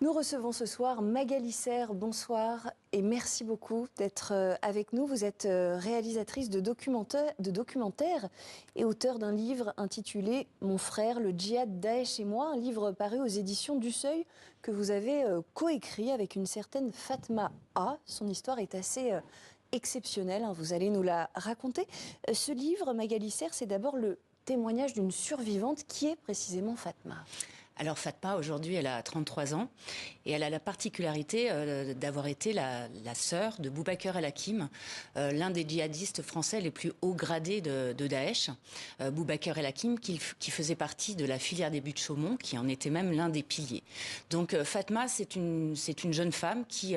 Nous recevons ce soir Magali Serre, bonsoir et merci beaucoup d'être avec nous. Vous êtes réalisatrice de documentaires et auteure d'un livre intitulé « Mon frère, le djihad, Daesh et moi », un livre paru aux éditions du Seuil que vous avez coécrit avec une certaine Fatma A. Son histoire est assez exceptionnelle, hein, vous allez nous la raconter. Ce livre, Magali Serre, c'est d'abord le témoignage d'une survivante qui est précisément Fatma. Alors Fatma, aujourd'hui, elle a 33 ans et elle a la particularité d'avoir été la sœur de Boubacar el-Hakim, l'un des djihadistes français les plus hauts gradés de Daesh. Boubacar el-Hakim qui faisait partie de la filière des buts de Chaumont, qui en était même l'un des piliers. Donc Fatma, c'est une jeune femme qui,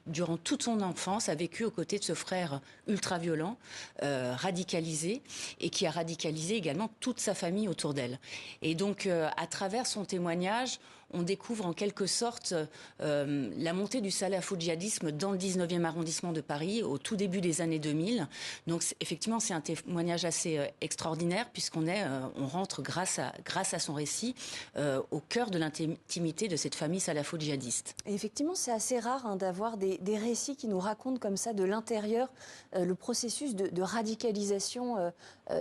durant toute son enfance, a vécu aux côtés de ce frère ultra-violent, radicalisé, et qui a radicalisé également toute sa famille autour d'elle. Et donc, à travers son témoignage, on découvre en quelque sorte la montée du salafo-djihadisme dans le 19e arrondissement de Paris, au tout début des années 2000. Donc, effectivement, c'est un témoignage assez extraordinaire, puisqu'on rentre, grâce à son récit, au cœur de l'intimité de cette famille salafo-djihadiste. Et effectivement, c'est assez rare hein, d'avoir des récits qui nous racontent comme ça de l'intérieur le processus de radicalisation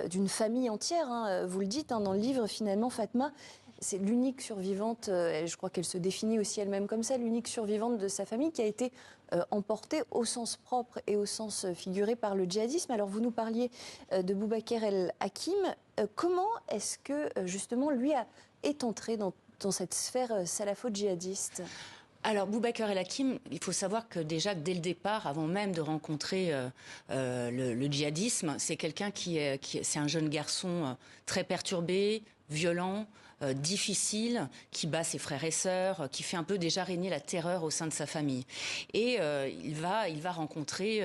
d'une famille entière. Hein. Vous le dites hein, dans le livre, finalement, Fatma, c'est l'unique survivante, et je crois qu'elle se définit aussi elle-même comme ça, l'unique survivante de sa famille qui a été emportée au sens propre et au sens figuré par le djihadisme. Alors vous nous parliez de Boubacar el-Hakim. Comment est-ce que justement lui est entré dans cette sphère salafo-djihadiste ? Alors, Boubacar el-Hakim, il faut savoir que déjà, dès le départ, avant même de rencontrer le djihadisme, c'est quelqu'un c'est un jeune garçon très perturbé, violent, difficile, qui bat ses frères et sœurs, qui fait un peu déjà régner la terreur au sein de sa famille. Et il va rencontrer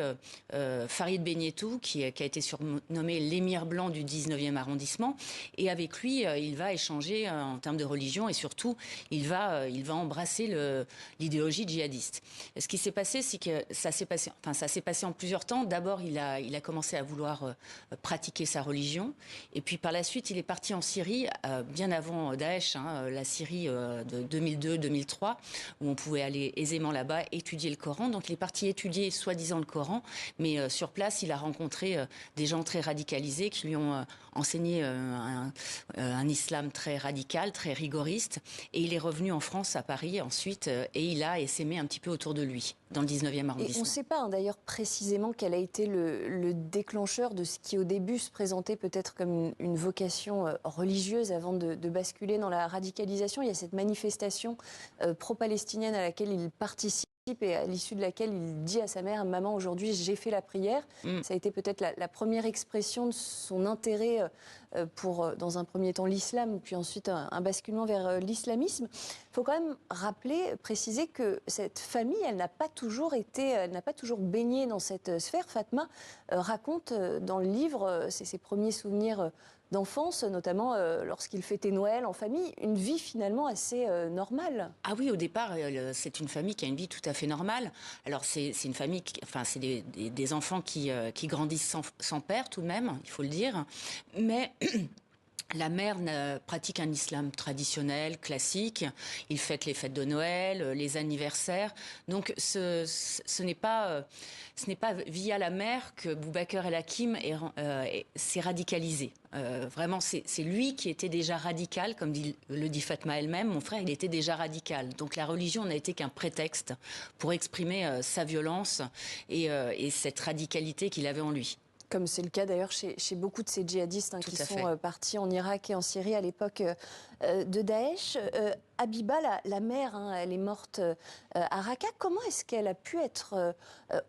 Farid Benyetou, qui a été surnommé l'émir blanc du 19e arrondissement. Et avec lui, il va échanger en termes de religion et surtout, il va embrasser l'idéologie djihadiste. Ce qui s'est passé, c'est que ça s'est passé en plusieurs temps. D'abord, il a commencé à vouloir pratiquer sa religion. Et puis par la suite, il est parti en Syrie, bien avant Daesh, hein, la Syrie de 2002-2003, où on pouvait aller aisément là-bas étudier le Coran. Donc il est parti étudier soi-disant le Coran, mais sur place, il a rencontré des gens très radicalisés qui lui ont enseigné un islam très radical, très rigoriste. Et il est revenu en France, à Paris, ensuite, et il a essaimé un petit peu autour de lui, dans le 19e arrondissement. Et on ne sait pas hein, d'ailleurs précisément quel a été le déclencheur de ce qui au début se présentait peut-être comme une vocation religieuse avant de basculer dans la radicalisation. Il y a cette manifestation pro-palestinienne à laquelle il participe et à l'issue de laquelle il dit à sa mère « Maman, aujourd'hui, j'ai fait la prière ». Ça a été peut-être la première expression de son intérêt pour, dans un premier temps, l'islam, puis ensuite un basculement vers l'islamisme. Il faut quand même rappeler, préciser que cette famille, elle n'a pas toujours baigné dans cette sphère. Fatma raconte dans le livre ses premiers souvenirs d'enfance, notamment lorsqu'il fêtait Noël en famille, une vie finalement assez normale. Ah oui, au départ, c'est une famille qui a une vie tout à fait normale. Alors c'est une famille, c'est des enfants qui grandissent sans père tout de même, il faut le dire, mais la mère pratique un islam traditionnel, classique. Il fête les fêtes de Noël, les anniversaires. Donc ce n'est pas via la mère que Boubacar el-Hakim s'est radicalisé. Vraiment, c'est lui qui était déjà radical, comme le dit Fatma elle-même. Mon frère, il était déjà radical. Donc la religion n'a été qu'un prétexte pour exprimer sa violence et cette radicalité qu'il avait en lui. Comme c'est le cas d'ailleurs chez beaucoup de ces djihadistes hein, qui sont partis en Irak et en Syrie à l'époque de Daesh. Habiba, la mère, hein, elle est morte à Raqqa. Comment est-ce qu'elle a pu être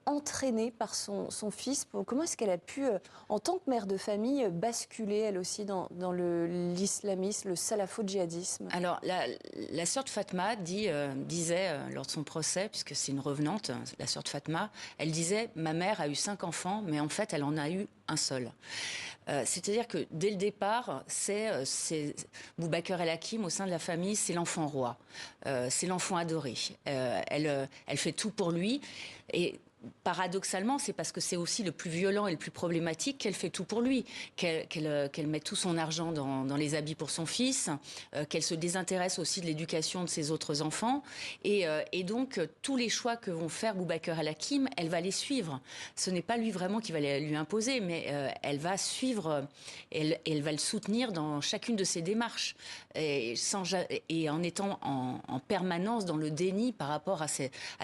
entraînée par son fils? Comment est-ce qu'elle a pu, en tant que mère de famille, basculer elle aussi dans l'islamisme, le salafo-djihadisme? Alors, la sœur de Fatma disait, lors de son procès, puisque c'est une revenante, la sœur de Fatma, elle disait « Ma mère a eu 5 enfants, mais en fait, elle en a eu un seul ». C'est-à-dire que dès le départ, c'est Boubacar el-Hakim au sein de la famille, c'est l'enfant roi, c'est l'enfant adoré. Elle fait tout pour lui. Et paradoxalement, c'est parce que c'est aussi le plus violent et le plus problématique qu'elle fait tout pour lui, qu'elle met tout son argent dans les habits pour son fils, qu'elle se désintéresse aussi de l'éducation de ses autres enfants. Et donc, tous les choix que vont faire Boubacar El-Hakim, elle va les suivre. Ce n'est pas lui vraiment qui va lui imposer, mais elle va suivre, elle va le soutenir dans chacune de ses démarches. Et en étant en permanence dans le déni par rapport à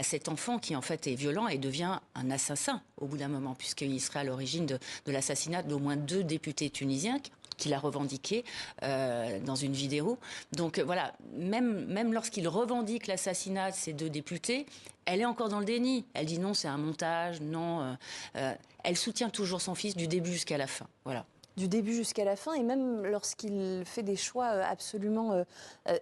cet enfant qui, en fait, est violent et devient un assassin au bout d'un moment, puisqu'il serait à l'origine de l'assassinat d'au moins 2 députés tunisiens qu'il a revendiqué dans une vidéo. Donc voilà, même lorsqu'il revendique l'assassinat de ces 2 députés, elle est encore dans le déni. Elle dit non, c'est un montage, non. Elle soutient toujours son fils du début jusqu'à la fin. Voilà. Du début jusqu'à la fin, et même lorsqu'il fait des choix absolument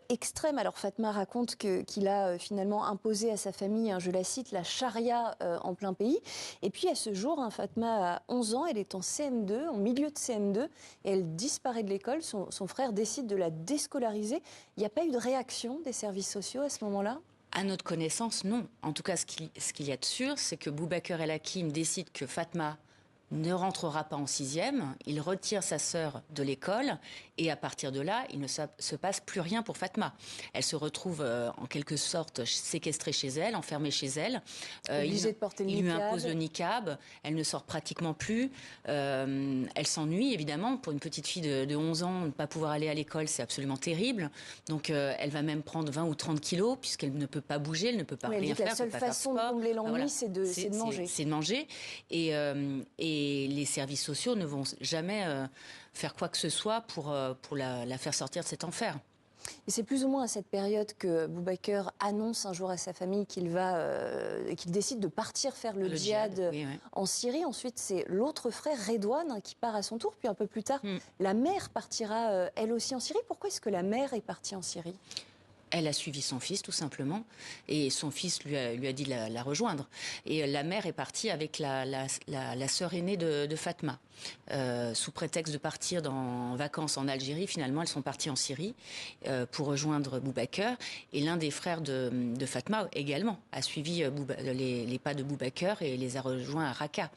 extrêmes. Alors Fatma raconte qu'il a finalement imposé à sa famille, hein, je la cite, la charia en plein pays. Et puis à ce jour, hein, Fatma a 11 ans, elle est en CM2, en milieu de CM2, et elle disparaît de l'école. Son frère décide de la déscolariser. Il n'y a pas eu de réaction des services sociaux à ce moment-là ? À notre connaissance, non. En tout cas, ce qu'il y a de sûr, c'est que Boubacar El-Hakim décide que Fatma ne rentrera pas en 6e, il retire sa sœur de l'école et à partir de là, il ne se passe plus rien pour Fatma. Elle se retrouve en quelque sorte séquestrée chez elle, enfermée chez elle. Obligée de porter le niqab. Il lui impose le niqab, elle ne sort pratiquement plus. Elle s'ennuie évidemment. Pour une petite fille de 11 ans, ne pas pouvoir aller à l'école, c'est absolument terrible. Donc elle va même prendre 20 ou 30 kilos puisqu'elle ne peut pas bouger, elle ne peut pas rien faire. La seule façon de combler l'ennui, c'est de manger. C'est de manger. Et les services sociaux ne vont jamais faire quoi que ce soit pour la faire sortir de cet enfer. Et c'est plus ou moins à cette période que Boubacar annonce un jour à sa famille qu'il décide de partir faire le djihad en Syrie. Ensuite, c'est l'autre frère, Redouane, qui part à son tour. Puis un peu plus tard, la mère partira elle aussi en Syrie. Pourquoi est-ce que la mère est partie en Syrie ? Elle a suivi son fils, tout simplement, et son fils lui a dit de la rejoindre. Et la mère est partie avec la sœur aînée de Fatma. Sous prétexte de partir en vacances en Algérie, finalement, elles sont parties en Syrie pour rejoindre Boubacar. Et l'un des frères de Fatma, également, a suivi les pas de Boubacar et les a rejoints à Raqqa.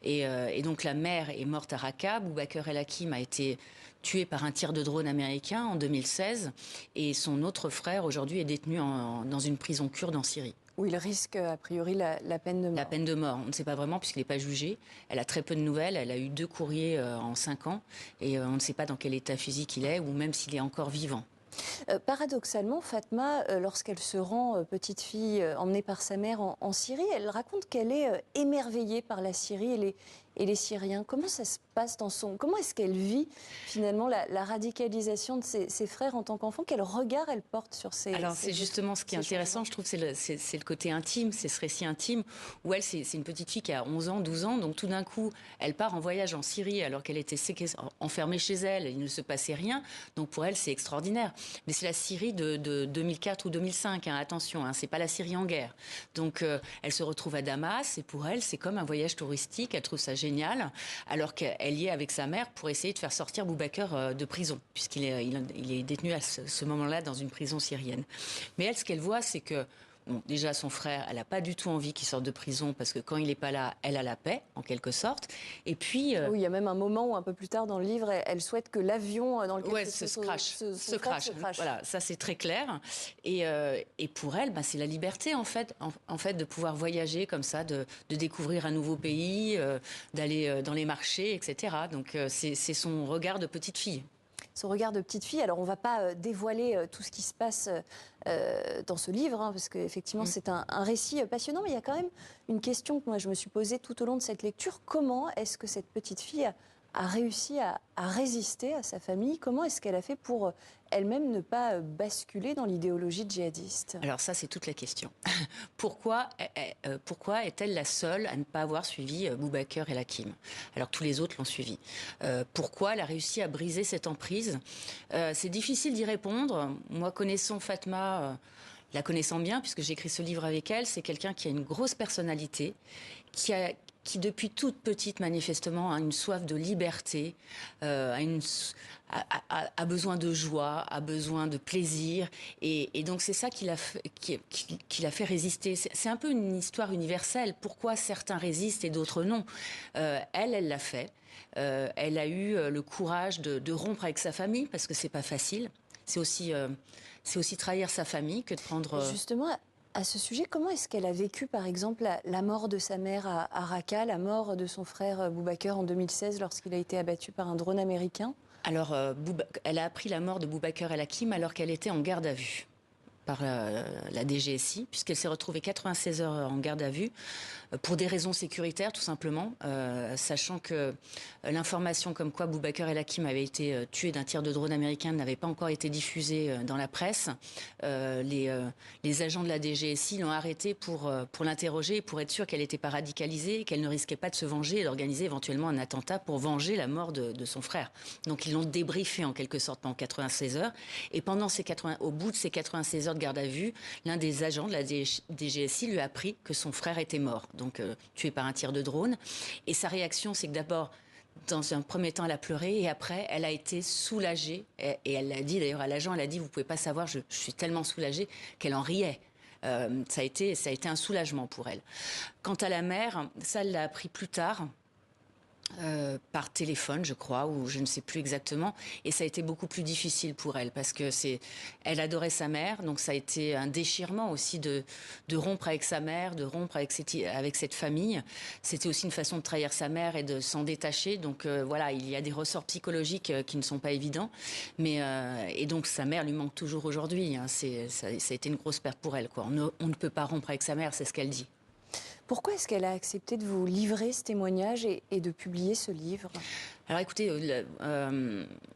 Et donc la mère est morte à Raqqa. Boubacar El-Hakim a été tué par un tir de drone américain en 2016 et son autre frère aujourd'hui est détenu dans une prison kurde en Syrie. Où il risque a priori la peine de mort. La peine de mort, on ne sait pas vraiment puisqu'il n'est pas jugé. Elle a très peu de nouvelles, elle a eu 2 courriers en 5 ans et on ne sait pas dans quel état physique il est ou même s'il est encore vivant. Paradoxalement, Fatma, lorsqu'elle se rend petite fille emmenée par sa mère en Syrie, elle raconte qu'elle est émerveillée par la Syrie et les Syriens. Comment ça se passe comment est-ce qu'elle vit finalement la radicalisation de ses frères en tant qu'enfant? Quel regard elle porte sur ces... Alors c'est justement ce qui est intéressant, je trouve, c'est le côté intime, c'est ce récit intime où elle, c'est une petite fille qui a 11 ans, 12 ans, donc tout d'un coup, elle part en voyage en Syrie alors qu'elle était enfermée chez elle, il ne se passait rien, donc pour elle c'est extraordinaire. Mais c'est la Syrie de 2004 ou 2005, hein, attention, hein, c'est pas la Syrie en guerre. Donc elle se retrouve à Damas et pour elle c'est comme un voyage touristique, elle trouve ça génial, alors qu'elle y est avec sa mère pour essayer de faire sortir Boubacar de prison, puisqu'il est détenu à ce moment-là dans une prison syrienne. Mais elle, ce qu'elle voit, c'est que bon, déjà, son frère, elle n'a pas du tout envie qu'il sorte de prison parce que quand il n'est pas là, elle a la paix, en quelque sorte. Et puis... Oui, il y a même un moment où, un peu plus tard dans le livre, elle souhaite que l'avion dans lequel se crache. Voilà, ça c'est très clair. Et pour elle, c'est la liberté, en fait, de pouvoir voyager comme ça, de découvrir un nouveau pays, d'aller dans les marchés, etc. Donc c'est son regard de petite fille. Son regard de petite fille. Alors, on ne va pas dévoiler tout ce qui se passe dans ce livre, hein, parce qu'effectivement, c'est un récit passionnant, mais il y a quand même une question que moi, je me suis posée tout au long de cette lecture. Comment est-ce que cette petite fille a réussi à résister à sa famille? Comment est-ce qu'elle a fait pour elle-même ne pas basculer dans l'idéologie djihadiste? Alors ça, c'est toute la question. Pourquoi est-elle la seule à ne pas avoir suivi Boubacar El-Hakim alors que tous les autres l'ont suivi? Pourquoi elle a réussi à briser cette emprise? C'est difficile d'y répondre. Moi, connaissant Fatma... la connaissant bien, puisque j'ai écrit ce livre avec elle, c'est quelqu'un qui a une grosse personnalité, qui qui depuis toute petite, manifestement, a une soif de liberté, a besoin de joie, a besoin de plaisir. Et donc, c'est ça qui l'a fait résister. C'est un peu une histoire universelle. Pourquoi certains résistent et d'autres non? Elle l'a fait. Elle a eu le courage de rompre avec sa famille, parce que c'est pas facile. C'est aussi trahir sa famille que de prendre... Justement, à ce sujet, comment est-ce qu'elle a vécu, par exemple, la mort de sa mère à Raqqa, la mort de son frère Boubacar en 2016 lorsqu'il a été abattu par un drone américain? Alors, elle a appris la mort de Boubacar El Hakim alors qu'elle était en garde à vue par la DGSI, puisqu'elle s'est retrouvée 96 heures en garde à vue, pour des raisons sécuritaires, tout simplement, sachant que l'information comme quoi Boubacar El Hakim avait été tué d'un tir de drone américain n'avait pas encore été diffusée dans la presse. Les agents de la DGSI l'ont arrêtée pour l'interroger, pour être sûr qu'elle n'était pas radicalisée, qu'elle ne risquait pas de se venger et d'organiser éventuellement un attentat pour venger la mort de son frère. Donc ils l'ont débriefé en quelque sorte pendant 96 heures. Et au bout de ces 96 heures de garde à vue, l'un des agents de la DGSI lui a appris que son frère était mort, donc tué par un tir de drone. Et sa réaction, c'est que d'abord, dans un premier temps, elle a pleuré, et après, elle a été soulagée. Et elle l'a dit d'ailleurs à l'agent, elle a dit, vous pouvez pas savoir, je suis tellement soulagée, qu'elle en riait. Ça a été un soulagement pour elle. Quant à la mère, ça, elle l'a appris plus tard. Par téléphone, je crois, ou je ne sais plus exactement, et ça a été beaucoup plus difficile pour elle, parce que elle adorait sa mère, donc ça a été un déchirement aussi de rompre avec sa mère, de rompre avec cette famille. C'était aussi une façon de trahir sa mère et de s'en détacher, donc voilà, il y a des ressorts psychologiques qui ne sont pas évidents, mais et donc sa mère lui manque toujours aujourd'hui, hein. Ça a été une grosse perte pour elle, quoi. On ne peut pas rompre avec sa mère, c'est ce qu'elle dit. Pourquoi est-ce qu'elle a accepté de vous livrer ce témoignage et de publier ce livre? Alors écoutez,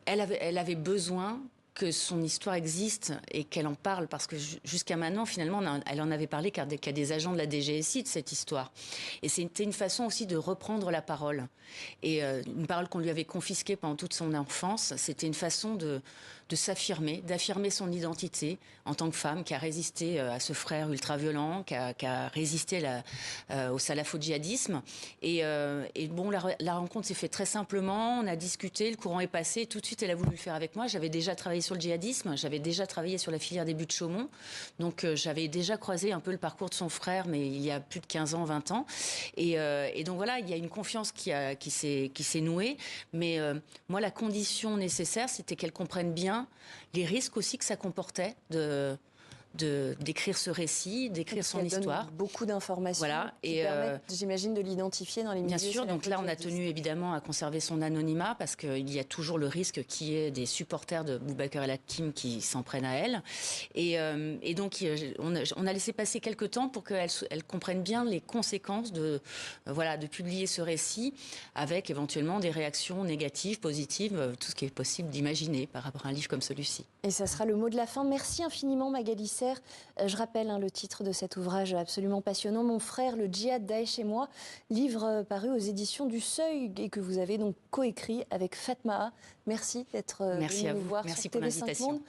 elle avait besoin que son histoire existe et qu'elle en parle, parce que jusqu'à maintenant, finalement, elle en avait parlé qu'à des agents de la DGSI de cette histoire. Et c'était une façon aussi de reprendre la parole. Et une parole qu'on lui avait confisquée pendant toute son enfance, c'était une façon de s'affirmer, d'affirmer son identité en tant que femme qui a résisté à ce frère ultra-violent, qui a résisté au salafo-djihadisme. Et bon, la rencontre s'est faite très simplement, on a discuté, le courant est passé, tout de suite elle a voulu le faire avec moi. J'avais déjà travaillé sur le djihadisme, j'avais déjà travaillé sur la filière des buts de Chaumont, donc j'avais déjà croisé un peu le parcours de son frère, mais il y a plus de 15 ans, 20 ans. Et donc voilà, il y a une confiance qui s'est nouée, mais moi la condition nécessaire, c'était qu'elle comprenne bien les risques aussi que ça comportait d'écrire ce récit, d'écrire son histoire. Beaucoup d'informations, voilà, qui permettent, j'imagine, de l'identifier dans les milieux. Bien sûr, donc là on a tenu évidemment à conserver son anonymat, parce qu'il y a toujours le risque qu'il y ait des supporters de Boubacar El Hakim qui s'en prennent à elle. Et donc on a laissé passer quelques temps pour qu'elle comprenne bien les conséquences de publier ce récit, avec éventuellement des réactions négatives, positives, tout ce qui est possible d'imaginer par rapport à un livre comme celui-ci. Et ça sera le mot de la fin. Merci infiniment Magali Serre. Je rappelle le titre de cet ouvrage absolument passionnant, Mon frère, le djihad, Daesh et moi, livre paru aux éditions du Seuil et que vous avez donc coécrit avec Fatma. Merci d'être venu nous voir. Merci pour l'invitation.